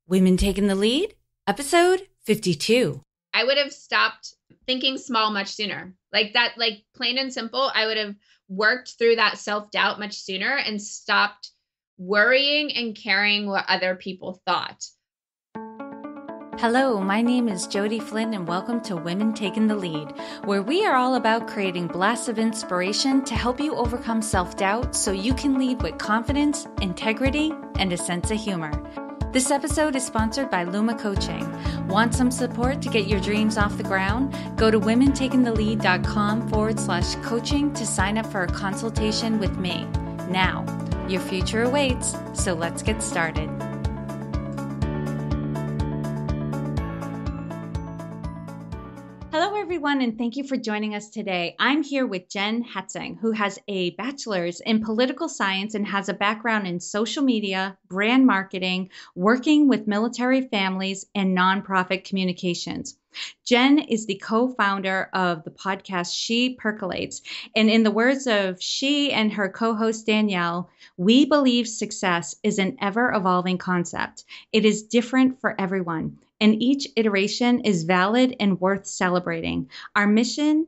Women Taking the Lead, episode 52. I would have stopped thinking small much sooner. Like that, like plain and simple, I would have worked through that self-doubt much sooner and stopped worrying and caring what other people thought. Hello, my name is Jody Flynn and welcome to Women Taking the Lead, where we are all about creating blasts of inspiration to help you overcome self-doubt so you can lead with confidence, integrity, and a sense of humor. This episode is sponsored by Luma Coaching. Want some support to get your dreams off the ground? Go to womentakingthelead.com/coaching to sign up for a consultation with me. Now, your future awaits, so let's get started. Hello, everyone, and thank you for joining us today. I'm here with Jen Hatzung, who has a bachelor's in political science and has a background in social media, brand marketing, working with military families, and nonprofit communications. Jen is the co-founder of the podcast She Percolates. And in the words of she and her co-host Danielle, we believe success is an ever-evolving concept. It is different for everyone, and each iteration is valid and worth celebrating. Our mission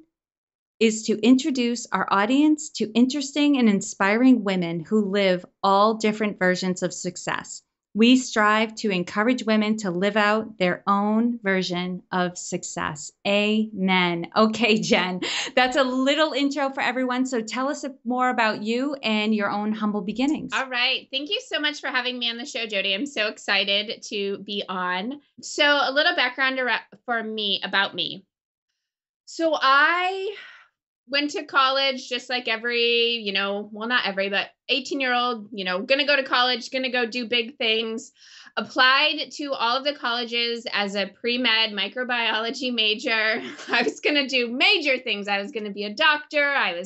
is to introduce our audience to interesting and inspiring women who live all different versions of success. We strive to encourage women to live out their own version of success. Amen. Okay, Jen, that's a little intro for everyone. So tell us more about you and your own humble beginnings. All right. Thank you so much for having me on the show, Jody. I'm so excited to be on. So a little background about me. So I went to college just like every, not every, but 18-year-old, going to go to college, going to go do big things. Applied to all of the colleges as a pre-med microbiology major. I was going to do major things. I was going to be a doctor. I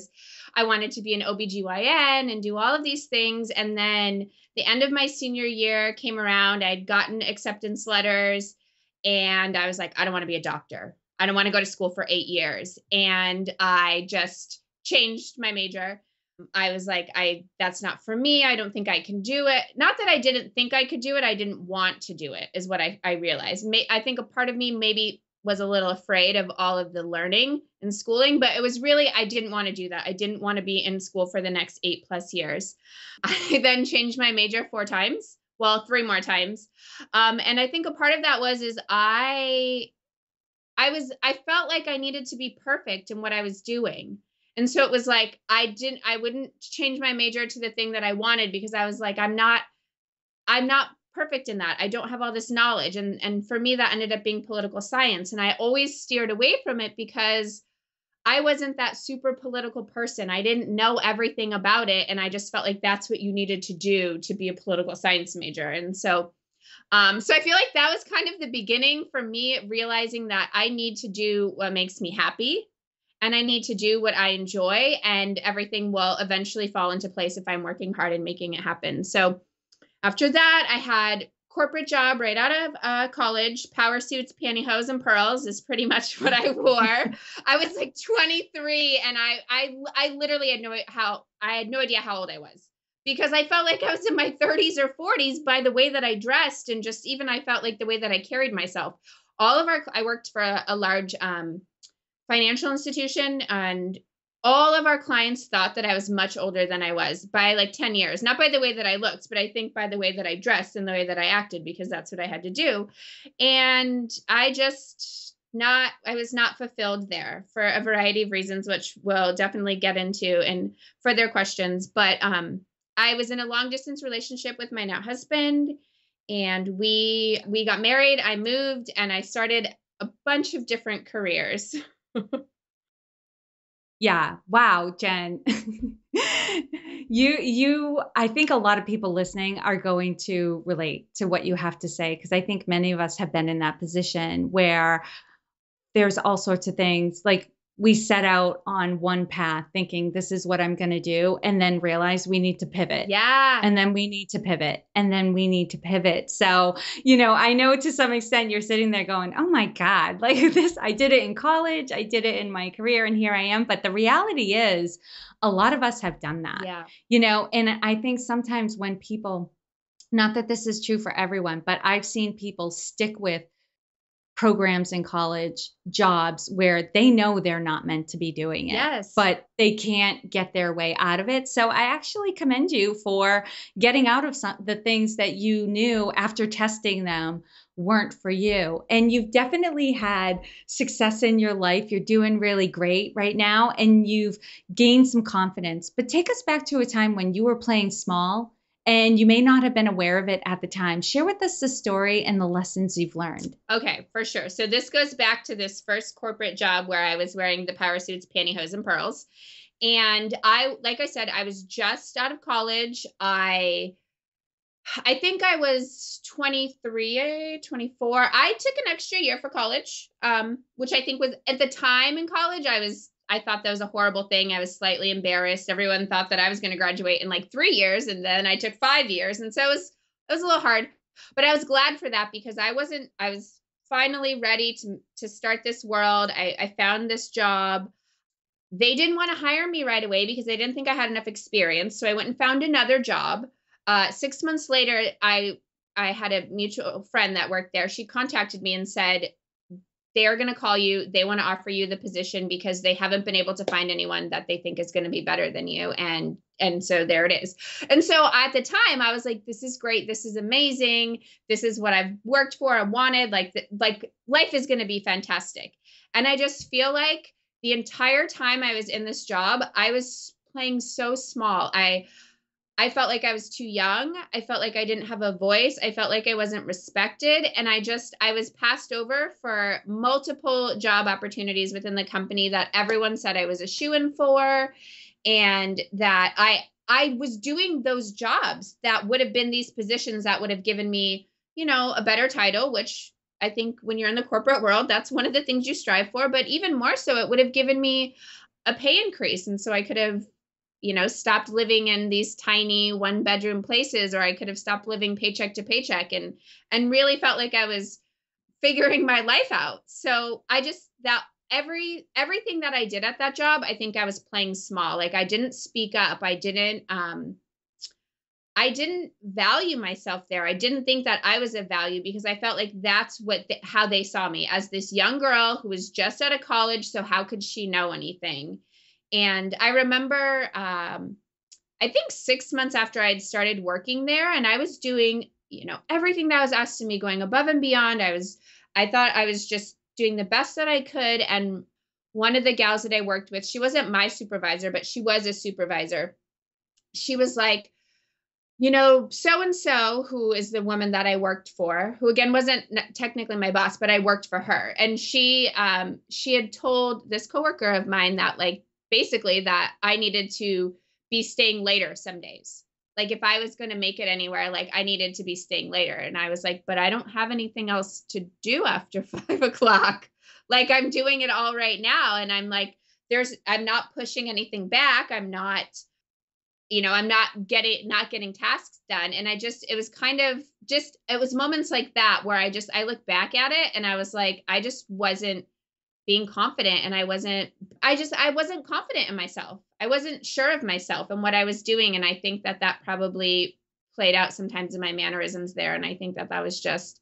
wanted to be an OBGYN and do all of these things. And then the end of my senior year came around. I'd gotten acceptance letters and I was like, I don't want to be a doctor. I don't want to go to school for 8 years. And I just changed my major. I was like, that's not for me. I don't think I can do it. Not that I didn't think I could do it. I didn't want to do it is what I realized. I think a part of me maybe was a little afraid of all of the learning and schooling, but it was really, I didn't want to do that. I didn't want to be in school for the next 8+ years. I then changed my major 4 times. Well, 3 more times. And I think a part of that was I felt like I needed to be perfect in what I was doing. And so it was like, I wouldn't change my major to the thing that I wanted because I was like, I'm not perfect in that. I don't have all this knowledge. And for me, that ended up being political science. And I always steered away from it because I wasn't that super political person. I didn't know everything about it. And I just felt like that's what you needed to do to be a political science major. And so I feel like that was kind of the beginning for me, realizing that I need to do what makes me happy and I need to do what I enjoy, and everything will eventually fall into place if I'm working hard and making it happen. So after that, I had corporate job right out of college. Power suits, pantyhose, and pearls is pretty much what I wore. I was like 23 and I literally had no idea how old I was. Because I felt like I was in my 30s or 40s by the way that I dressed, and just even I felt like the way that I carried myself. I worked for a large financial institution, and all of our clients thought that I was much older than I was by like 10 years. Not by the way that I looked, but I think by the way that I dressed and the way that I acted, because that's what I had to do. And I was not fulfilled there for a variety of reasons, which we'll definitely get into in further questions. But I was in a long distance relationship with my now husband, and we got married. I moved and I started a bunch of different careers. Yeah. Wow, Jen. I think a lot of people listening are going to relate to what you have to say, because I think many of us have been in that position where there's all sorts of things like we set out on one path thinking this is what I'm going to do, and then realize we need to pivot. Yeah. And then we need to pivot, and then we need to pivot. So, I know to some extent you're sitting there going, oh my God, like this, I did it in college, I did it in my career, and here I am. But the reality is a lot of us have done that, Yeah. And I think sometimes when people Not that this is true for everyone, but I've seen people stick with programs in college, jobs where they know they're not meant to be doing it, Yes. but they can't get their way out of it. So I actually commend you for getting out of the things that you knew after testing them weren't for you. And you've definitely had success in your life. You're doing really great right now, and you've gained some confidence. But take us back to a time when you were playing small and you may not have been aware of it at the time. Share with us the story and the lessons you've learned. Okay, for sure. So this goes back to this first corporate job where I was wearing the power suits, pantyhose, and pearls. And like I said, I was just out of college. I think I was 23, 24. I took an extra year for college, which I think was at the time in college, I thought that was a horrible thing. I was slightly embarrassed. Everyone thought that I was going to graduate in like 3 years, and then I took 5 years. And so it was a little hard, but I was glad for that because I was finally ready to start this world. I found this job. They didn't want to hire me right away because they didn't think I had enough experience. So I went and found another job. 6 months later, I had a mutual friend that worked there. She contacted me and said, they are going to call you. They want to offer you the position because they haven't been able to find anyone that they think is going to be better than you. And so there it is. And so at the time I was like, this is great. This is amazing. This is what I've worked for. I wanted, like life is going to be fantastic. And I just feel like the entire time I was in this job, I was playing so small. I felt like I was too young. I felt like I didn't have a voice. I felt like I wasn't respected. And I was passed over for multiple job opportunities within the company that everyone said I was a shoo-in for. And that I was doing those jobs that would have been these positions that would have given me, a better title, which I think when you're in the corporate world, that's one of the things you strive for. But even more so, it would have given me a pay increase. And so I could have stopped living in these tiny 1-bedroom places, or I could have stopped living paycheck to paycheck and really felt like I was figuring my life out. So everything that I did at that job, I think I was playing small. Like I didn't speak up. I didn't value myself there. I didn't think that I was of value because I felt like that's how they saw me, as this young girl who was just out of college. So how could she know anything? And I remember, I think 6 months after I had started working there, and I was doing, everything that was asked of me, going above and beyond. I thought I was just doing the best that I could. And one of the gals that I worked with, she wasn't my supervisor, but she was a supervisor. She was like, so-and-so, who is the woman that I worked for, who again wasn't technically my boss, but I worked for her. And she had told this coworker of mine that basically that I needed to be staying later some days. Like if I was going to make it anywhere, I needed to be staying later. And I was like, but I don't have anything else to do after 5 o'clock. I'm doing it all right now. And I'm like, I'm not pushing anything back. I'm not, I'm not getting tasks done. And it was kind of it was moments like that where I look back at it and I was like, I just wasn't being confident, and I wasn't confident in myself. I wasn't sure of myself and what I was doing. And I think that probably played out sometimes in my mannerisms there. And I think that was just,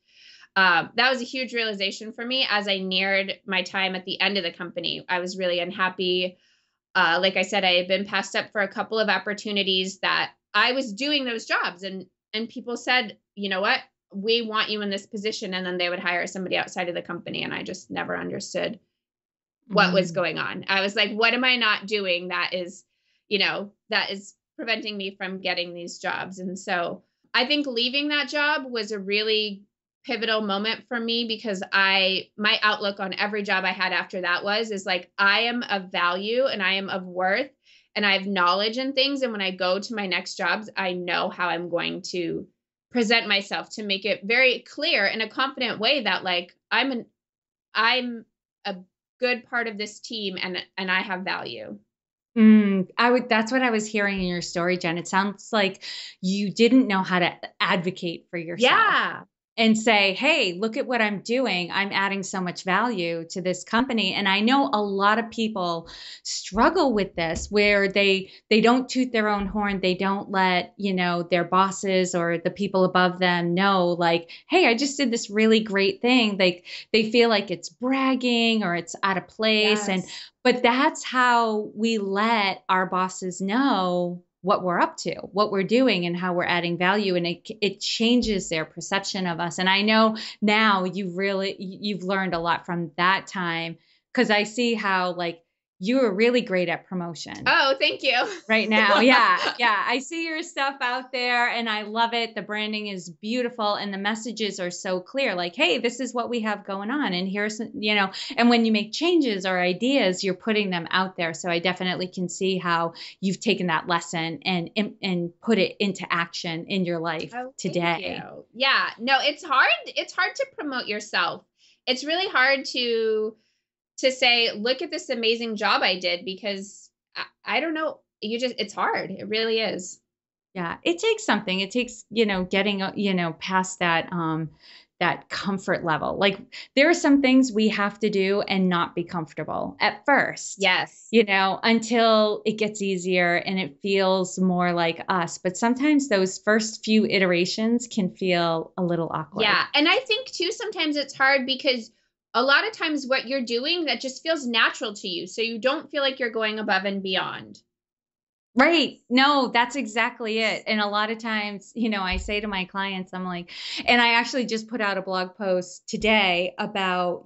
that was a huge realization for me as I neared my time at the end of the company. I was really unhappy. Like I said, I had been passed up for a couple of opportunities that I was doing those jobs, and people said, you know what, we want you in this position. And then they would hire somebody outside of the company. And I just never understood what was going on. I was like, what am I not doing that is preventing me from getting these jobs? And so I think leaving that job was a really pivotal moment for me, because my outlook on every job I had after that is like, I am of value and I am of worth and I have knowledge and things. And when I go to my next jobs, I know how I'm going to present myself to make it very clear in a confident way that I'm a good part of this team and I have value. That's what I was hearing in your story, Jen. It sounds like you didn't know how to advocate for yourself. Yeah. and say, hey, look at what I'm doing. I'm adding so much value to this company. And I know a lot of people struggle with this where they don't toot their own horn. They don't let, their bosses or the people above them know, like, hey, I just did this really great thing. Like they feel like it's bragging or it's out of place. Yes. But that's how we let our bosses know what we're up to, what we're doing, and how we're adding value, and it changes their perception of us. And I know now you've learned a lot from that time, because I see how, like, you are really great at promotion Oh, thank you. right now. Yeah. Yeah. I see your stuff out there and I love it. The branding is beautiful and the messages are so clear. Like, hey, this is what we have going on. And here's, and when you make changes or ideas, you're putting them out there. So I definitely can see how you've taken that lesson and put it into action in your life today. Thank you. Yeah. No, it's hard. It's hard to promote yourself. It's really hard to say, look at this amazing job I did, because I don't know. It's hard. It really is. Yeah, it takes something. It takes, getting, past that comfort level. Like there are some things we have to do and not be comfortable at first. Yes. Until it gets easier and it feels more like us. But sometimes those first few iterations can feel a little awkward. Yeah. And I think too, sometimes it's hard because a lot of times what you're doing, that just feels natural to you. So you don't feel like you're going above and beyond. Right. No, that's exactly it. And a lot of times, I say to my clients, I'm like, and I actually just put out a blog post today about,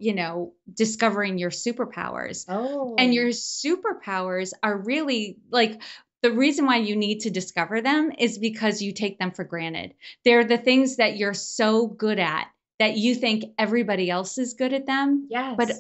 discovering your superpowers. Oh. And your superpowers are really like, the reason why you need to discover them is because you take them for granted. They're the things that you're so good at that you think everybody else is good at them. Yes. But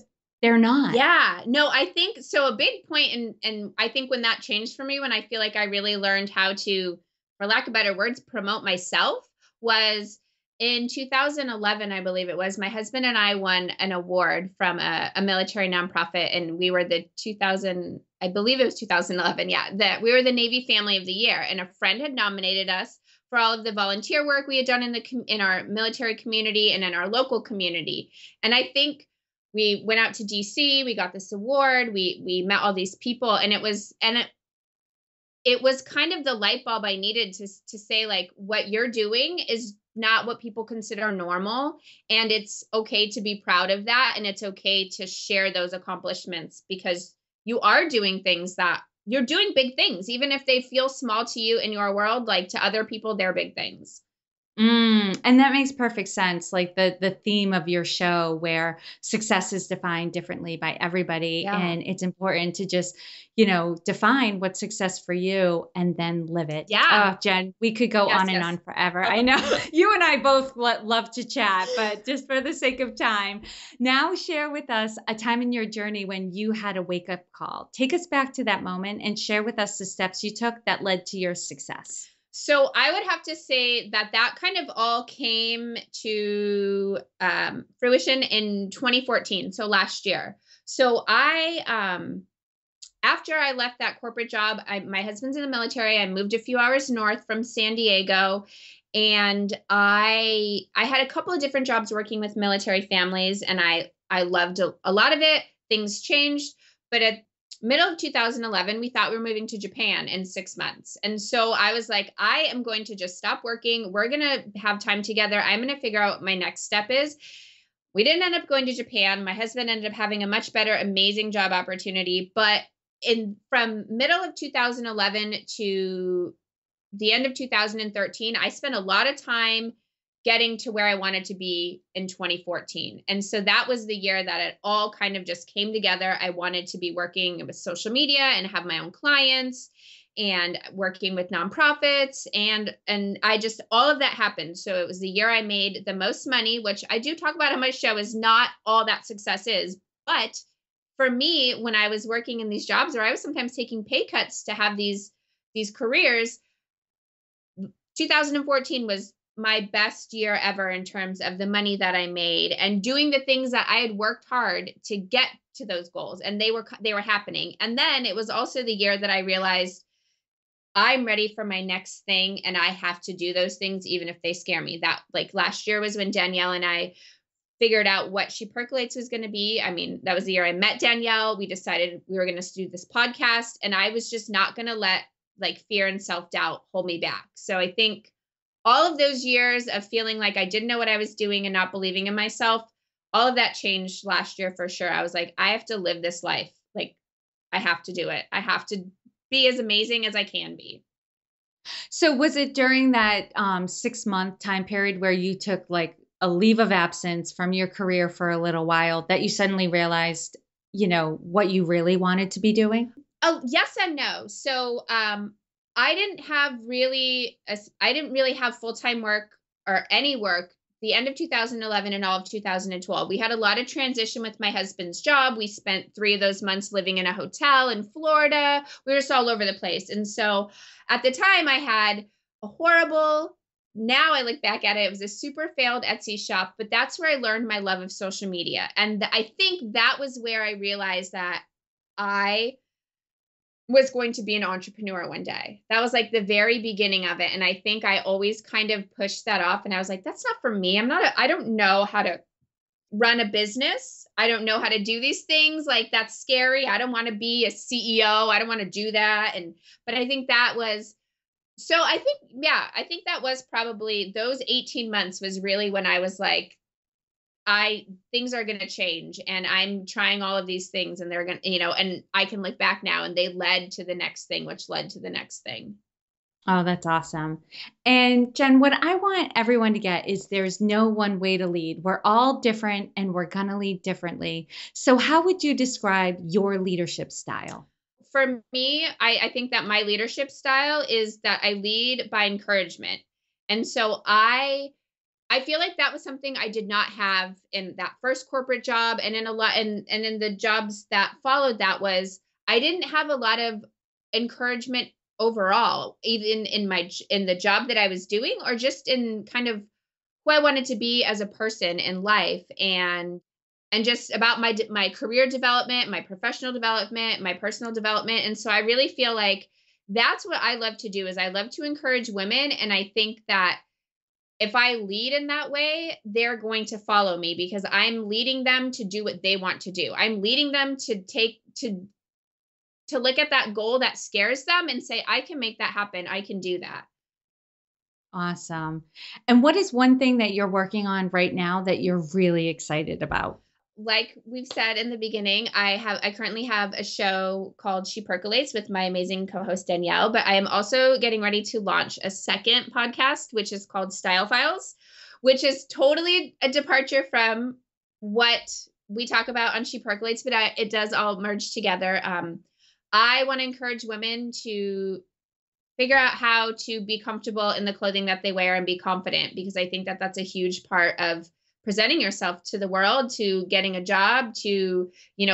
they're not. Yeah. No, I think so. A big point, and I think when that changed for me, when I feel like I really learned how to, for lack of better words, promote myself, was in 2011, I believe it was. My husband and I won an award from a military nonprofit, and we were the 2011. Yeah, that we were the Navy Family of the Year, and a friend had nominated us for all of the volunteer work we had done in our military community and in our local community. And I think we went out to DC, we got this award, we met all these people, and it was kind of the light bulb I needed to say, like, what you're doing is not what people consider normal, and it's okay to be proud of that, and it's okay to share those accomplishments, because you are doing things that you're doing big things, even if they feel small to you in your world, like to other people, they're big things. And that makes perfect sense. Like the theme of your show, where success is defined differently by everybody. Yeah. And it's important to just, define what's success for you and then live it. Yeah. Oh, Jen, we could go on and on forever. I know you and I both love to chat, but just for the sake of time, now share with us a time in your journey when you had a wake up call. Take us back to that moment and share with us the steps you took that led to your success. So I would have to say that kind of all came to fruition in 2014, so last year. So after I left that corporate job, my husband's in the military. I moved a few hours north from San Diego, and I had a couple of different jobs working with military families, and I loved a lot of it. Things changed, but at middle of 2011, we thought we were moving to Japan in 6 months. And so I was like, I am going to just stop working. We're going to have time together. I'm going to figure out what my next step is. We didn't end up going to Japan. My husband ended up having a much better, amazing job opportunity. But from middle of 2011 to the end of 2013, I spent a lot of time getting to where I wanted to be in 2014. And so that was the year that it all kind of just came together. I wanted to be working with social media and have my own clients and working with nonprofits. And I just, all of that happened. So it was the year I made the most money, which I do talk about on my show is not all that success is. But for me, when I was working in these jobs, or I was sometimes taking pay cuts to have these careers, 2014 was my best year ever in terms of the money that I made and doing the things that I had worked hard to get to those goals. And they were happening. And then it was also the year that I realized I'm ready for my next thing and I have to do those things even if they scare me. That like last year was when Danielle and I figured out what She Percolates was going to be. I mean, that was the year I met Danielle. We decided we were going to do this podcast, and I was just not going to let like fear and self-doubt hold me back. So I think all of those years of feeling like I didn't know what I was doing and not believing in myself, all of that changed last year for sure. I was like, I have to live this life. Like, I have to do it. I have to be as amazing as I can be. So was it during that 6-month time period where you took like a leave of absence from your career for a little while that you suddenly realized, what you really wanted to be doing? Oh, yes and no. So, I didn't really have full-time work or any work the end of 2011 and all of 2012. We had a lot of transition with my husband's job. We spent 3 of those months living in a hotel in Florida. We were just all over the place. And so at the time I had a horrible, now I look back at it, it was a super failed Etsy shop, but that's where I learned my love of social media. And I think that was where I realized that I was going to be an entrepreneur one day. That was like the very beginning of it. And I think I always kind of pushed that off. And I was like, that's not for me. I don't know how to run a business. I don't know how to do these things. Like, that's scary. I don't want to be a CEO. I don't want to do that. But I think that was, so I think that was probably those 18 months was really when I was like, things are going to change and I'm trying all of these things and they're going to, and I can look back now and they led to the next thing, which led to the next thing. Oh, that's awesome. And Jen, what I want everyone to get is there's no one way to lead. We're all different and we're going to lead differently. So how would you describe your leadership style? For me, I think that my leadership style is that I lead by encouragement. And so I feel like that was something I did not have in that first corporate job, and in a lot and in the jobs that followed that was I didn't have a lot of encouragement overall, even in the job that I was doing or just in kind of who I wanted to be as a person in life, and just about my career development, my professional development, my personal development. And so I really feel like that's what I love to do is I love to encourage women, and I think that if I lead in that way, they're going to follow me because I'm leading them to do what they want to do. I'm leading them to look at that goal that scares them and say, I can make that happen. I can do that. Awesome. And what is one thing that you're working on right now that you're really excited about? Like we've said in the beginning, I currently have a show called She Percolates with my amazing co-host Danielle, but I am also getting ready to launch a second podcast, which is called Style Files, which is totally a departure from what we talk about on She Percolates, but it does all merge together. I want to encourage women to figure out how to be comfortable in the clothing that they wear and be confident, because I think that that's a huge part of presenting yourself to the world, to getting a job, to,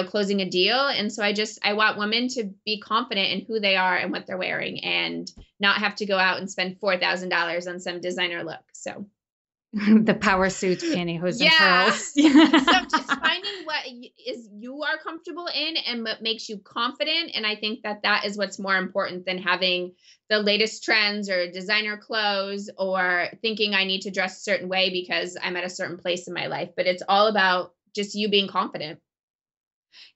closing a deal. And so I want women to be confident in who they are and what they're wearing and not have to go out and spend $4,000 on some designer look. So the power suits, pantyhose, and pearls. So just finding what is you are comfortable in and what makes you confident. And I think that that is what's more important than having the latest trends or designer clothes or thinking I need to dress a certain way because I'm at a certain place in my life. But it's all about just you being confident.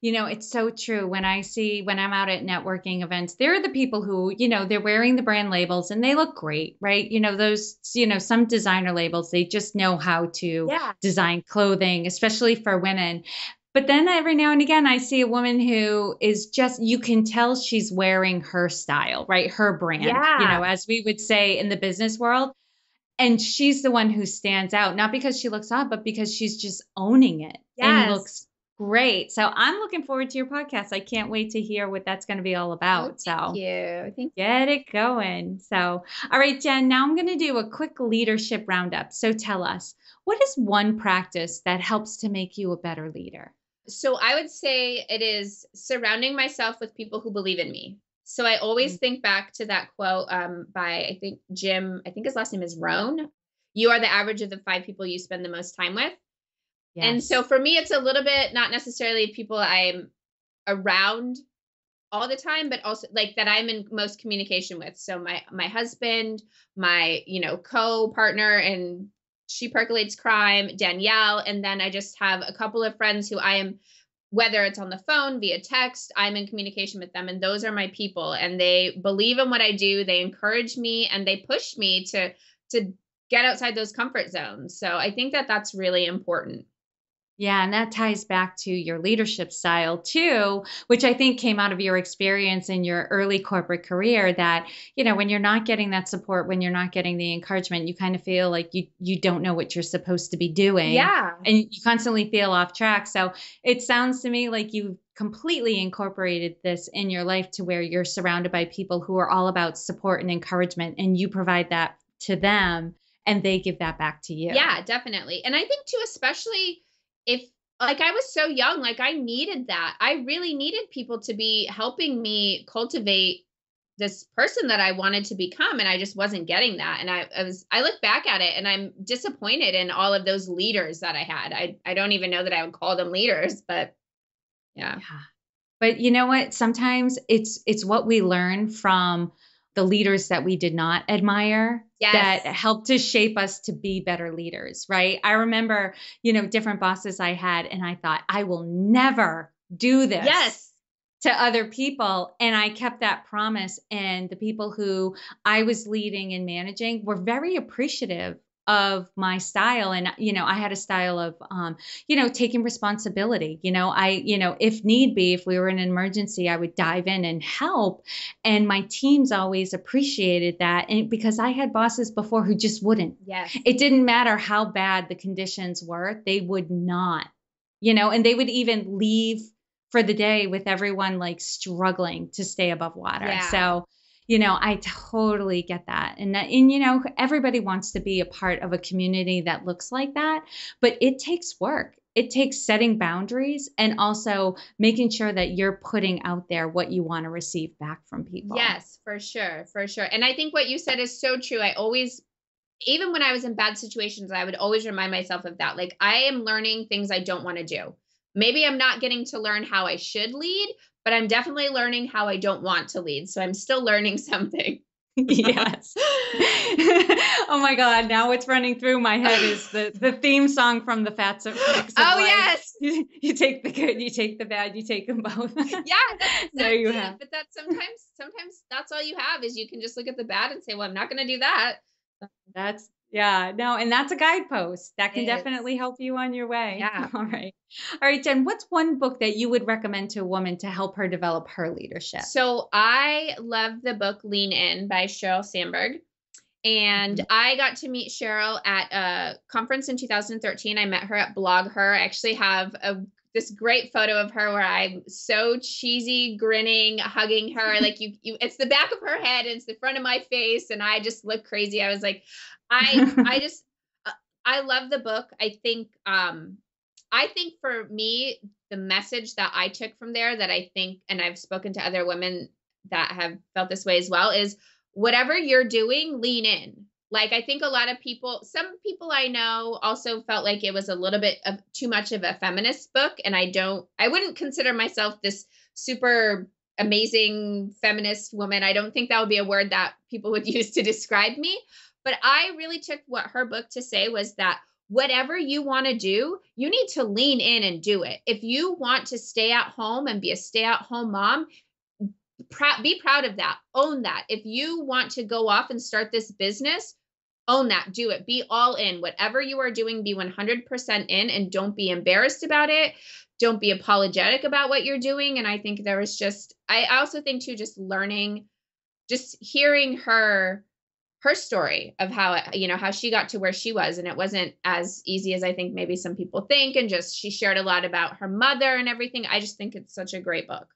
It's so true. When I'm out at networking events, there are the people who, they're wearing the brand labels and they look great, right? Those, some designer labels, they just know how to design clothing, especially for women. But then every now and again, I see a woman who is just, you can tell she's wearing her style, right? Her brand, as we would say in the business world. And she's the one who stands out, not because she looks odd, but because she's just owning it and looks great. So I'm looking forward to your podcast. I can't wait to hear what that's going to be all about. Thank you. Get it going. So, all right, Jen, now I'm going to do a quick leadership roundup. So tell us, what is one practice that helps to make you a better leader? So I would say it is surrounding myself with people who believe in me. So I always think back to that quote by, I think, Jim, I think his last name is Rohn. You are the average of the 5 people you spend the most time with. Yes. And so for me, it's a little bit not necessarily people I'm around all the time, but also like that I'm in most communication with. So my husband, my, co-partner, and She Percolates Crime, Danielle, and then I just have a couple of friends who I am, whether it's on the phone, via text, I'm in communication with them, and those are my people, and they believe in what I do. They encourage me and they push me to get outside those comfort zones. So I think that that's really important. Yeah, and that ties back to your leadership style too, which I think came out of your experience in your early corporate career that, when you're not getting that support, when you're not getting the encouragement, you kind of feel like you don't know what you're supposed to be doing Yeah. and you constantly feel off track. So it sounds to me like you completely incorporated this in your life to where you're surrounded by people who are all about support and encouragement and you provide that to them and they give that back to you. Yeah, definitely. And I think too, especially if like I was so young, like I needed that. I really needed people to be helping me cultivate this person that I wanted to become. And I just wasn't getting that. And I look back at it and I'm disappointed in all of those leaders that I had. I don't even know that I would call them leaders, but yeah. Yeah. But you know what? Sometimes it's what we learn from the leaders that we did not admire that Yes. helped to shape us to be better leaders, right? I remember, different bosses I had and I thought, I will never do this Yes. to other people. And I kept that promise. And the people who I was leading and managing were very appreciative of my style. And, I had a style of, taking responsibility. If need be, if we were in an emergency, I would dive in and help. And my teams always appreciated that. And because I had bosses before who just wouldn't. Yes. It didn't matter how bad the conditions were, they would not, and they would even leave for the day with everyone like struggling to stay above water. Yeah. So, I totally get that. Everybody wants to be a part of a community that looks like that, but it takes work. It takes setting boundaries and also making sure that you're putting out there what you want to receive back from people. Yes, for sure. For sure. And I think what you said is so true. I always, even when I was in bad situations, I would always remind myself of that. Like, I am learning things I don't want to do. Maybe I'm not getting to learn how I should lead, but I'm definitely learning how I don't want to lead. So I'm still learning something. Yes. Oh my God. Now what's running through my head is the theme song from the Fats of Facts of Oh, Life. yes. You take the good, you take the bad, you take them both. Yeah, that's There you it. have. But that's sometimes that's all you have is you can just look at the bad and say, well, I'm not going to do that. And that's a guidepost that can It is. definitely help you on your way. Yeah. All right. All right, Jen, what's one book that you would recommend to a woman to help her develop her leadership? So I love the book Lean In by Sheryl Sandberg. And I got to meet Sheryl at a conference in 2013. I met her at Blog Her. I actually have this great photo of her where I'm so cheesy, grinning, hugging her. Like it's the back of her head and it's the front of my face. And I just look crazy. I was like, I love the book. I think for me, the message that I took from there that I think, and I've spoken to other women that have felt this way as well, is whatever you're doing, lean in. Like, I think a lot of people, some people I know also felt like it was a little bit of too much of a feminist book. And I wouldn't consider myself this super amazing feminist woman. I don't think that would be a word that people would use to describe me. But I really took what her book to say was that whatever you want to do, you need to lean in and do it. If you want to stay at home and be a stay-at-home mom, be proud of that. Own that. If you want to go off and start this business, own that. Do it. Be all in. Whatever you are doing, be 100% in and don't be embarrassed about it. Don't be apologetic about what you're doing. And I think there was I also think too, just learning, just hearing her story of how she got to where she was. And it wasn't as easy as I think maybe some people think. And just, she shared a lot about her mother and everything. I just think it's such a great book.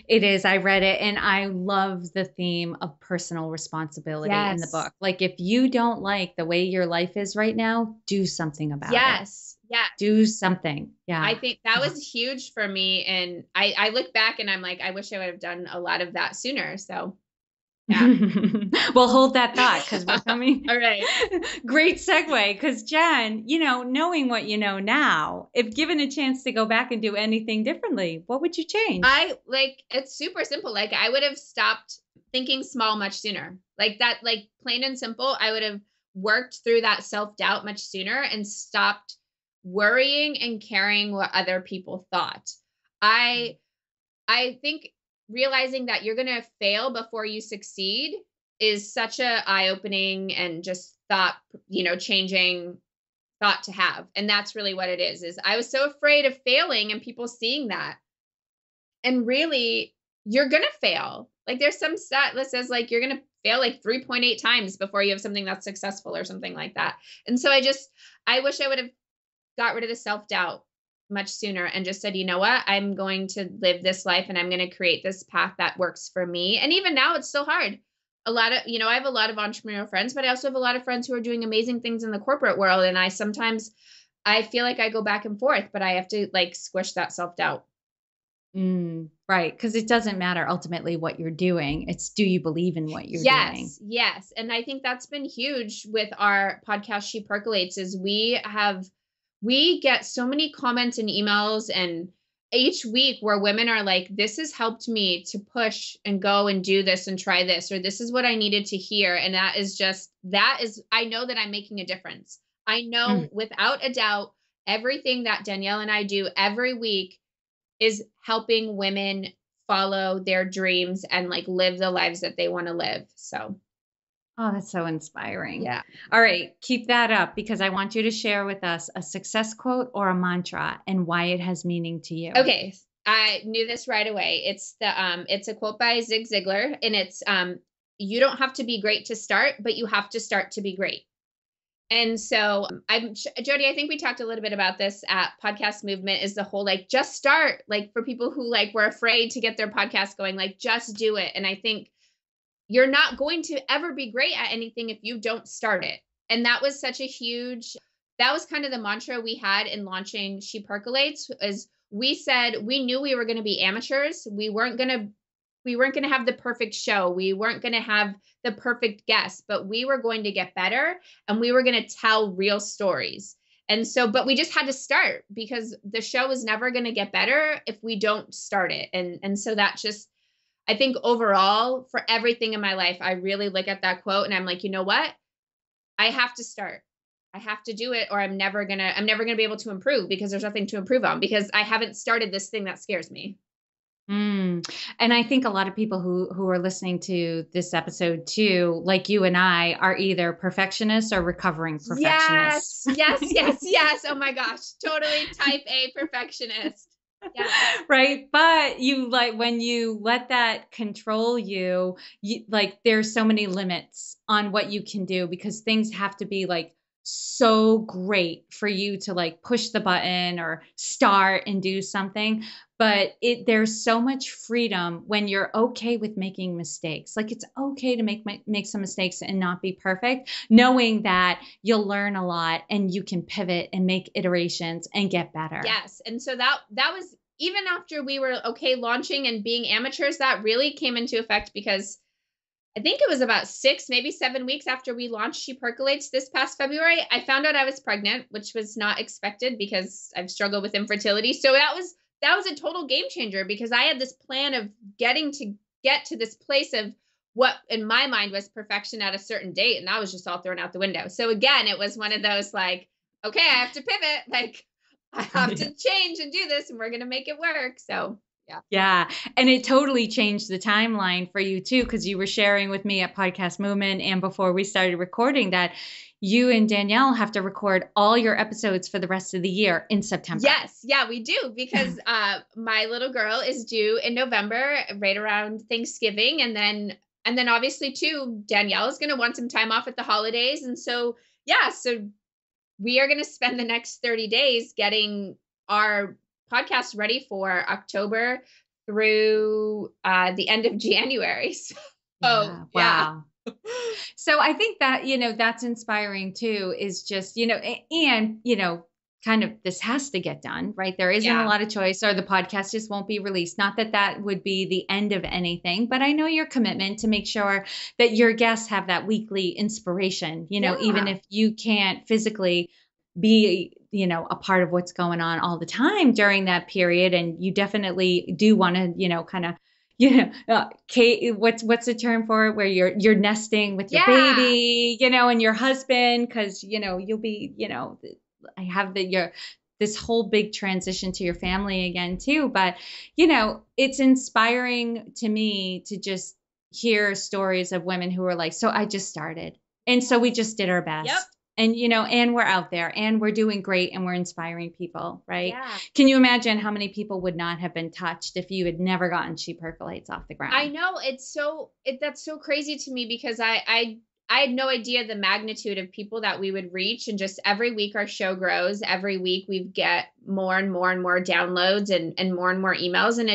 It is. I read it and I love the theme of personal responsibility in the book. Like, if you don't like the way your life is right now, do something about it. Yes. Do something. Yeah. I think that was huge for me. And I look back and I'm like, I wish I would have done a lot of that sooner. So Yeah. Well, hold that thought because we're coming. All right. Great segue. Because, Jen, knowing what you know now, if given a chance to go back and do anything differently, what would you change? It's super simple. Like I would have stopped thinking small much sooner. Like that, like plain and simple, I would have worked through that self-doubt much sooner and stopped worrying and caring what other people thought. I I think realizing that you're going to fail before you succeed is such a eye-opening and just thought, changing thought to have. And that's really what it is I was so afraid of failing and people seeing that. And really, you're going to fail. Like there's some stat that says like you're going to fail like 3.8 times before you have something that's successful or something like that. And so I wish I would have got rid of the self-doubt much sooner and just said, you know what, I'm going to live this life and I'm going to create this path that works for me. And even now it's still hard. I have a lot of entrepreneurial friends, but I also have a lot of friends who are doing amazing things in the corporate world. And I feel like I go back and forth, but I have to like squish that self-doubt. Right. Because it doesn't matter ultimately what you're doing. It's do you believe in what you're doing? Yes. And I think that's been huge with our podcast, She Percolates, is we get so many comments and emails and each week where women are like, this has helped me to push and go and do this and try this, or this is what I needed to hear. And I know that I'm making a difference. I know without a doubt, everything that Danielle and I do every week is helping women follow their dreams and like live the lives that they want to live. So Oh, that's so inspiring. yeah. All right, keep that up because I want you to share with us a success quote or a mantra and why it has meaning to you. Okay. I knew this right away. It's a quote by Zig Ziglar and it's you don't have to be great to start, but you have to start to be great. And so Jody, I think we talked a little bit about this at Podcast Movement is the whole like just start, like for people who like were afraid to get their podcast going, like just do it. And I think you're not going to ever be great at anything if you don't start it. And that was that was kind of the mantra we had in launching She Percolates is we said we knew we were going to be amateurs. We weren't going to have the perfect show. We weren't going to have the perfect guest, but we were going to get better and we were going to tell real stories. And so, but we just had to start because the show is never going to get better if we don't start it. And so that just, I think overall for everything in my life, I really look at that quote and I'm like, you know what? I have to start. I have to do it or I'm never going to be able to improve because there's nothing to improve on because I haven't started this thing that scares me. And I think a lot of people who are listening to this episode too, like you and I, are either perfectionists or recovering perfectionists. Yes. Oh my gosh. Totally type A perfectionist. Yeah. Right. But you like when you let that control you, like there's so many limits on what you can do because things have to be like so great for you to like push the button or start and do something. But there's so much freedom when you're okay with making mistakes. Like it's okay to make some mistakes and not be perfect, knowing that you'll learn a lot and you can pivot and make iterations and get better. Yes. And so that was even after we were okay launching and being amateurs, that really came into effect because I think it was about 6, maybe 7 weeks after we launched She Percolates this past February, I found out I was pregnant, which was not expected because I've struggled with infertility. So that was a total game changer because I had this plan of get to this place of what in my mind was perfection at a certain date. And that was just all thrown out the window. So again, it was one of those like, okay, I have to pivot. Like I have to change and do this and we're going to make it work. So yeah. Yeah. And it totally changed the timeline for you too, because you were sharing with me at Podcast Movement and before we started recording that you and Danielle have to record all your episodes for the rest of the year in September. Yes. Yeah, we do because my little girl is due in November, right around Thanksgiving. And then obviously too, Danielle is going to want some time off at the holidays. And so, yeah, so we are going to spend the next 30 days getting our podcast ready for October through the end of January. So, wow. Yeah. So I think that, that's inspiring too, is just, and, this has to get done, right? There isn't a Yeah. lot of choice, or the podcast just won't be released. Not that that would be the end of anything, but I know your commitment to make sure that your guests have that weekly inspiration, even Yeah. if you can't physically be, a part of what's going on all the time during that period. And you definitely do want to, Kate, what's the term for it, where you're nesting with your Yeah. baby, and your husband, because you'll be, I have this whole big transition to your family again too. But it's inspiring to me to just hear stories of women who are like, so I just started, and so we just did our best. Yep. And, and we're out there and we're doing great and we're inspiring people, right? Yeah. Can you imagine how many people would not have been touched if you had never gotten She Percolates off the ground? I know, that's so crazy to me, because I had no idea the magnitude of people that we would reach. And just every week our show grows. Every week we get more and more and more downloads and more emails. And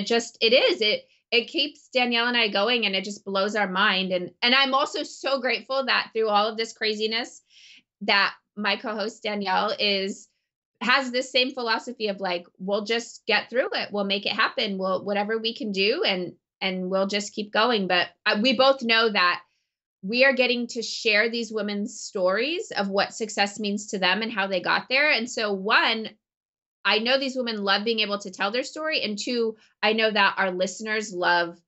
it keeps Danielle and I going, and it just blows our mind. And I'm also so grateful that through all of this craziness, that my co-host Danielle has this same philosophy of like, we'll just get through it. We'll make it happen. We'll, whatever we can do, and we'll just keep going. But we both know that we are getting to share these women's stories of what success means to them and how they got there. And so, one, I know these women love being able to tell their story. And two, I know that our listeners love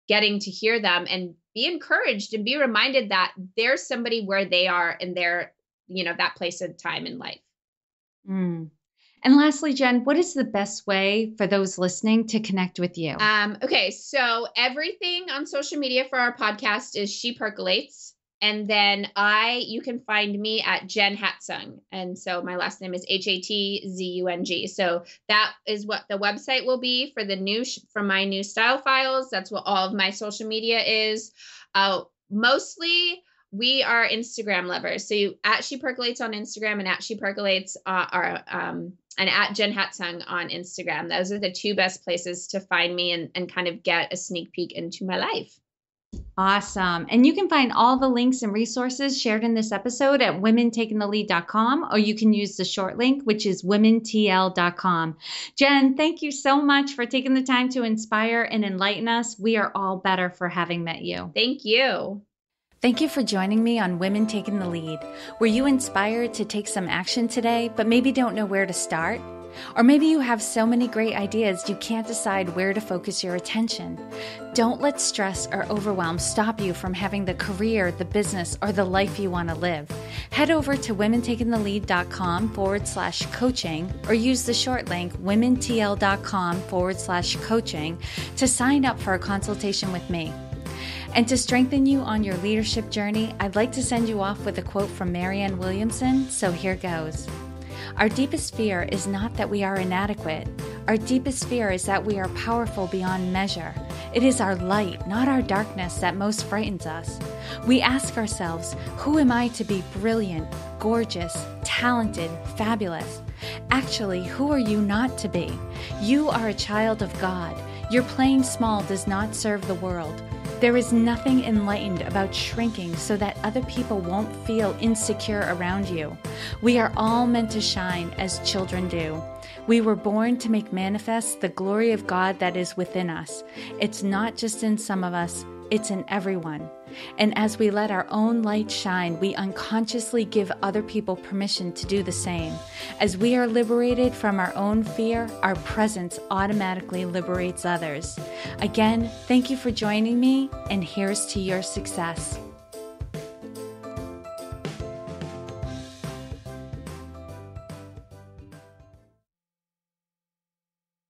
getting to hear them and be encouraged and be reminded that there's somebody where they are in their, that place and time in life. Mm. And lastly, Jen, what is the best way for those listening to connect with you? Okay. So everything on social media for our podcast is She Percolates. And then you can find me at Jen Hatzung. And so my last name is Hatzung. So that is what the website will be for my new style files. That's what all of my social media is. Mostly we are Instagram lovers. So at She Percolates on Instagram and at She Percolates and at Jen Hatzung on Instagram. Those are the two best places to find me and kind of get a sneak peek into my life. Awesome. And you can find all the links and resources shared in this episode at womentakingthelead.com, or you can use the short link, which is womentl.com. Jen, thank you so much for taking the time to inspire and enlighten us. We are all better for having met you. Thank you. Thank you for joining me on Women Taking the Lead. Were you inspired to take some action today, but maybe don't know where to start? Or maybe you have so many great ideas you can't decide where to focus your attention. Don't let stress or overwhelm stop you from having the career, the business, or the life you want to live. Head over to womentakingthelead.com/coaching or use the short link womentl.com/coaching to sign up for a consultation with me. And to strengthen you on your leadership journey, I'd like to send you off with a quote from Marianne Williamson, so here goes. Our deepest fear is not that we are inadequate. Our deepest fear is that we are powerful beyond measure. It is our light, not our darkness, that most frightens us. We ask ourselves, who am I to be brilliant, gorgeous, talented, fabulous? Actually, who are you not to be? You are a child of God. Your playing small does not serve the world. There is nothing enlightened about shrinking so that other people won't feel insecure around you. We are all meant to shine as children do. We were born to make manifest the glory of God that is within us. It's not just in some of us, it's in everyone. And as we let our own light shine, we unconsciously give other people permission to do the same. As we are liberated from our own fear, our presence automatically liberates others. Again, thank you for joining me, and here's to your success.